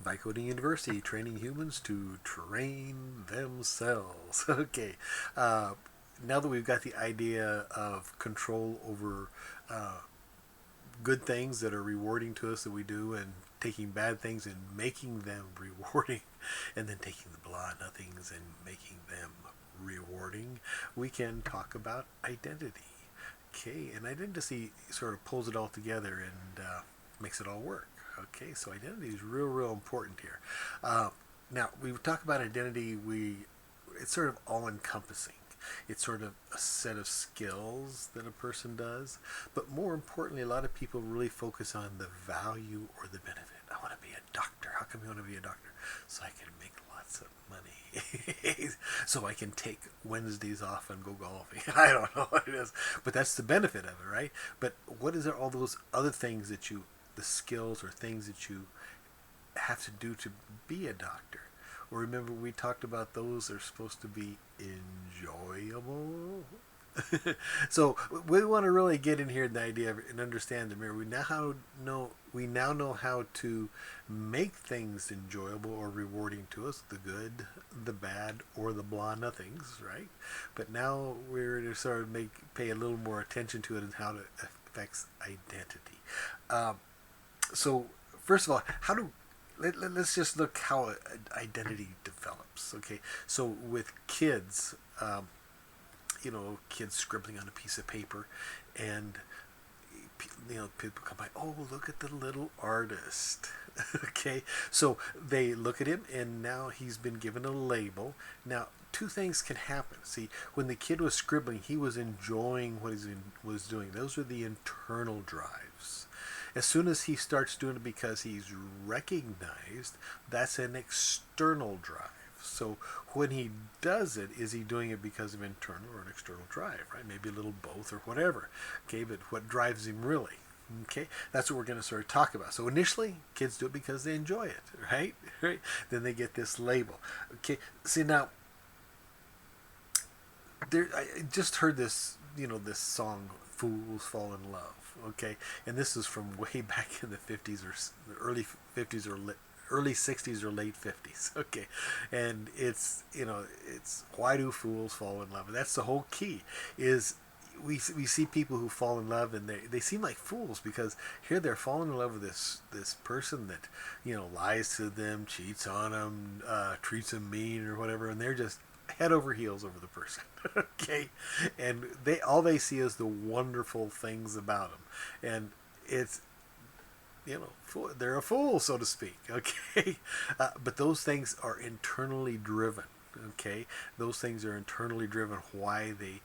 Vibe Coding University, training humans to train themselves. Okay, uh, now that we've got the idea of control over uh, good things that are rewarding to us that we do, and taking bad things and making them rewarding, and then taking the blah nothings and making them rewarding, we can talk about identity. Okay, and identity sort of pulls it all together and makes it all work. Okay, so identity is real, real important here. Uh, Now, we talk about identity. It's sort of all encompassing. It's sort of a set of skills that a person does, but more importantly, a lot of people really focus on the value or the benefit. I want to be a doctor. How come you want to be a doctor? So I can make lots of money. So I can take Wednesdays off and go golfing. I don't know what it is, but that's the benefit of it, right? But what is there all those other things that the skills or things that you have to do to be a doctor? Well, remember we talked about those are supposed to be enjoyable. So we want to really get in here the idea of, and understand the mirror. We now know how to make things enjoyable or rewarding to us, the good, the bad, or the blah nothings, right? But now we're to sort of pay a little more attention to it and how it affects identity. Um, so first of all, let's just look how identity develops. Okay, so with kids, kids scribbling on a piece of paper, and people come by. Oh, look at the little artist. Okay, so they look at him, and now he's been given a label. Now, two things can happen. See, when the kid was scribbling, he was enjoying what was doing. Those are the internal drives. As soon as he starts doing it because he's recognized, that's an external drive. So when he does it, is he doing it because of internal or an external drive, right? Maybe a little both or whatever. Okay, but what drives him really? Okay, that's what we're going to sort of talk about. So initially, kids do it because they enjoy it, right? Right. Then they get this label. Okay, see now, I just heard this song, "Fools Fall in Love." Okay, and this is from way back in the 50s or the early 50s or early 60s or late 50s. Okay, and it's why do fools fall in love? And that's the whole key. Is we see people who fall in love, and they seem like fools because here they're falling in love with this person that lies to them, cheats on them, treats them mean or whatever, and they're just head over heels over the person. Okay, and they see is the wonderful things about them, and it's they're a fool, so to speak. Okay, but those things are internally driven. Okay, those things are internally driven. Why they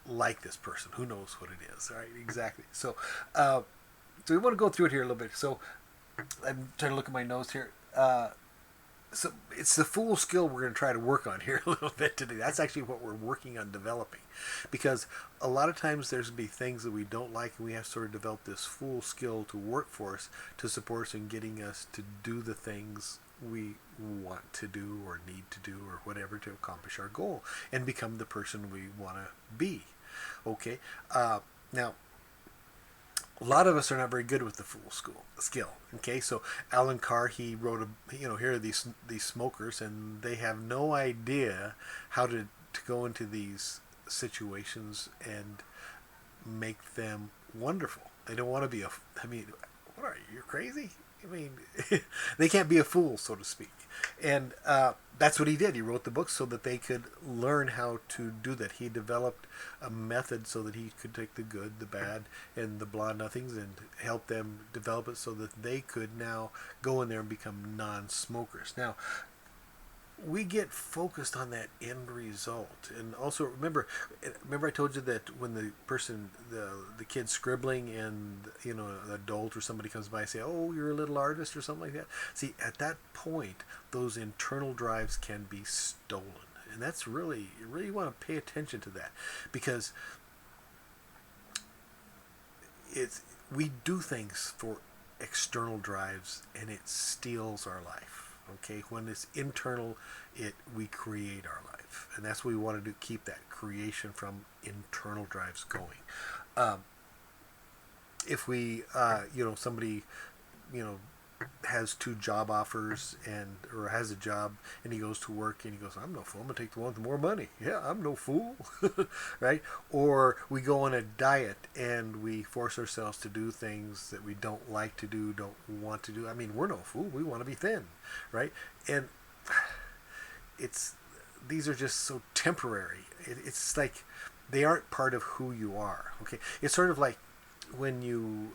like this person? Who knows what it is? All right, exactly. So we want to go through it here a little bit. So I'm trying to look at my notes here. So it's the full skill we're going to try to work on here a little bit today. That's actually what we're working on developing, because a lot of times there's going to be things that we don't like, and we have to sort of develop this full skill to work for us, to support us in getting us to do the things we want to do or need to do or whatever to accomplish our goal and become the person we want to be. Okay, now a lot of us are not very good with the full school skill. Okay, so Alan Carr, he wrote here are these smokers, and they have no idea how to go into these situations and make them wonderful. They don't want to be I mean, what are you? You're crazy. I mean, they can't be a fool, so to speak. And that's what he did. He wrote the book so that they could learn how to do that. He developed a method so that he could take the good, the bad, and the blah nothings and help them develop it so that they could now go in there and become non-smokers. Now, we get focused on that end result, and also remember I told you that when the kid scribbling, and an adult or somebody comes by and say, oh, you're a little artist or something like that. See, at that point, those internal drives can be stolen, and that's really, you really want to pay attention to that, because it's we do things for external drives, and it steals our life. Okay, when it's internal, we create our life, and that's what we want to do. Keep that creation from internal drives going. Um, if we, somebody, you know, has two job offers and or has a job and he goes to work and he goes, I'm no fool, I'm gonna take the one with more money. Yeah, I'm no fool. Right? Or we go on a diet and we force ourselves to do things that we don't like to do, don't want to do. I mean, we're no fool, we want to be thin, right? And it's these are just so temporary. It's like they aren't part of who you are. Okay, it's sort of like when you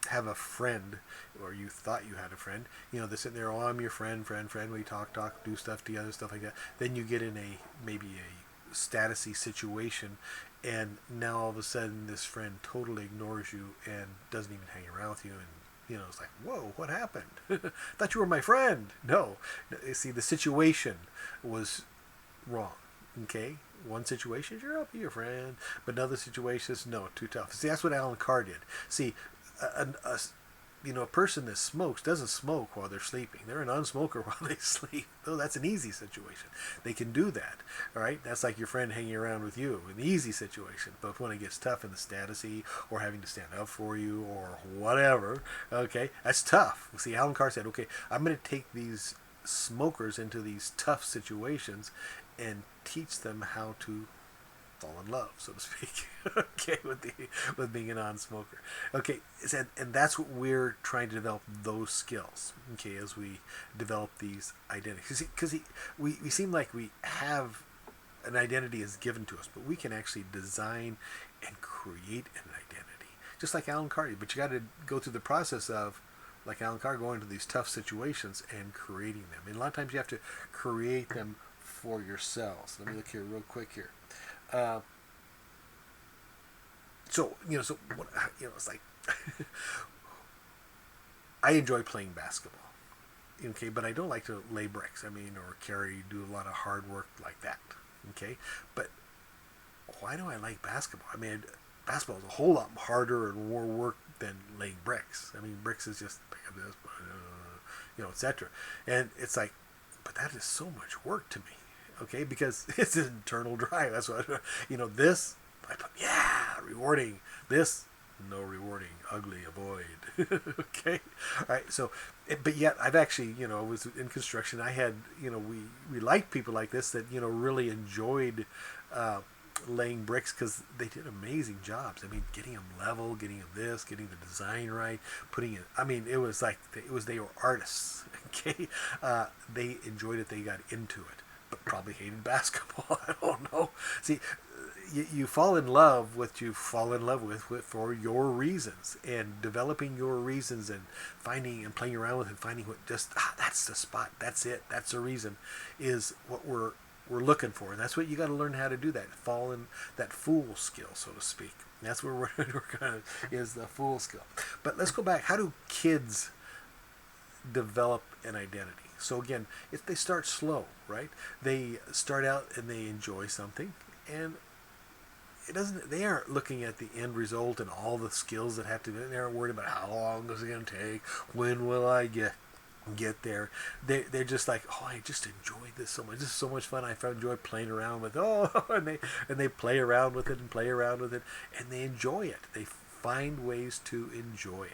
have a friend, or you thought you had a friend. You know, they're sitting there, oh, I'm your friend. We talk, do stuff together, stuff like that. Then you get in a maybe a statusy situation, and now all of a sudden this friend totally ignores you and doesn't even hang around with you, and you know, it's like, whoa, what happened? Thought you were my friend. No, you see, the situation was wrong. Okay, one situation, you're up, your friend, but another situation is no, too tough. See, that's what Alan Carr did. See, a person that smokes doesn't smoke while they're sleeping. They're a non-smoker while they sleep. Oh, that's an easy situation. They can do that. All right, that's like your friend hanging around with you, an easy situation. But when it gets tough in the statusy or having to stand up for you or whatever, okay, that's tough. See, Alan Carr said, okay, I'm going to take these smokers into these tough situations and teach them how to fall in love, so to speak. Okay, with being a non-smoker. Okay, and that's what we're trying to develop, those skills. Okay, as we develop these identities, because we seem like we have an identity is given to us, but we can actually design and create an identity, just like Alan Carr. But you got to go through the process of, like Alan Carr, going into these tough situations and creating them. And a lot of times you have to create them for yourselves. Let me look here real quick here. So what, it's like I enjoy playing basketball, okay, but I don't like to lay bricks. I mean, or do a lot of hard work like that, okay. But why do I like basketball? I mean, basketball is a whole lot harder and more work than laying bricks. I mean, bricks is just pick up this, etc. And it's like, but that is so much work to me. Okay, because it's an internal drive. That's what this. Rewarding. This, no rewarding. Ugly, avoid. Okay, all right. So, but yet I've actually, I was in construction. I had, we liked people like this that really enjoyed laying bricks because they did amazing jobs. I mean, getting them level, getting them this, getting the design right, putting it. I mean, it was like they were artists. Okay, they enjoyed it. They got into it. But probably hated basketball. I don't know. See, you fall in love with what you fall in love with for your reasons, and developing your reasons and finding and playing around with and finding what that's the spot. That's it. That's the reason, is what we're looking for. And that's what you got to learn how to do, that fall in that fool skill, so to speak. And that's where we're kind of is the fool skill. But let's go back. How do kids develop an identity? So again, if they start slow, right? They start out and they enjoy something, and they aren't looking at the end result and all the skills that have to be. They aren't worried about how long is it going to take, when will I get there. They're just like, oh, I just enjoy this so much. This is so much fun. I enjoy playing around with and they play around with it and play around with it, and they enjoy it. They find ways to enjoy it.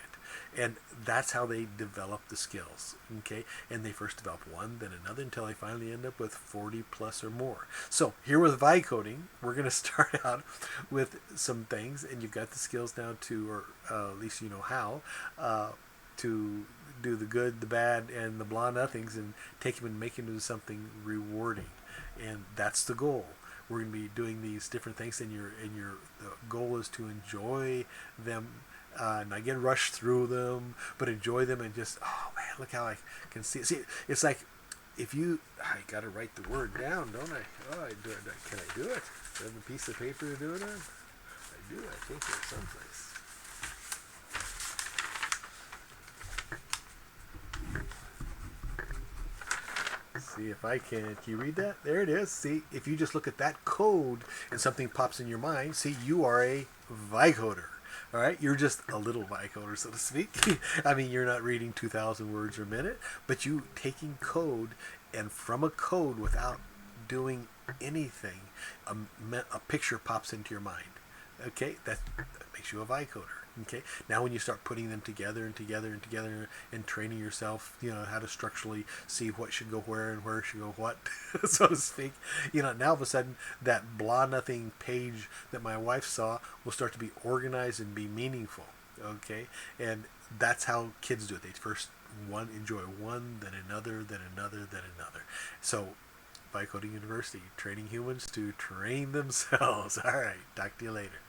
And that's how they develop the skills, okay? And they first develop one, then another, until they finally end up with 40 plus or more. So here with Vicoding, we're going to start out with some things, and you've got the skills now or at least you know how, to do the good, the bad, and the blah nothings, and take them and make them into something rewarding. And that's the goal. We're going to be doing these different things, and the goal is to enjoy them. Not get rushed through them, but enjoy them, and just, oh man, look how I can see it. See, it's like I got to write the word down, don't I? Oh, can I do it? Do I have a piece of paper to do it on? I do, I think there's someplace. See if I can you read that? There it is. See, if you just look at that code and something pops in your mind, see, you are a Vicoder. All right, you're just a little Vicoder, so to speak. I mean, you're not reading 2,000 words a minute, but you taking code, and from a code, without doing anything, a picture pops into your mind. Okay, that makes you a Vicoder. Okay. Now, when you start putting them together and together and together and training yourself, how to structurally see what should go where and where should go what, so to speak, now all of a sudden that blah nothing page that my wife saw will start to be organized and be meaningful. Okay. And that's how kids do it. They first enjoy one, then another, then another, then another. So, Vibe Coding University, training humans to train themselves. All right. Talk to you later.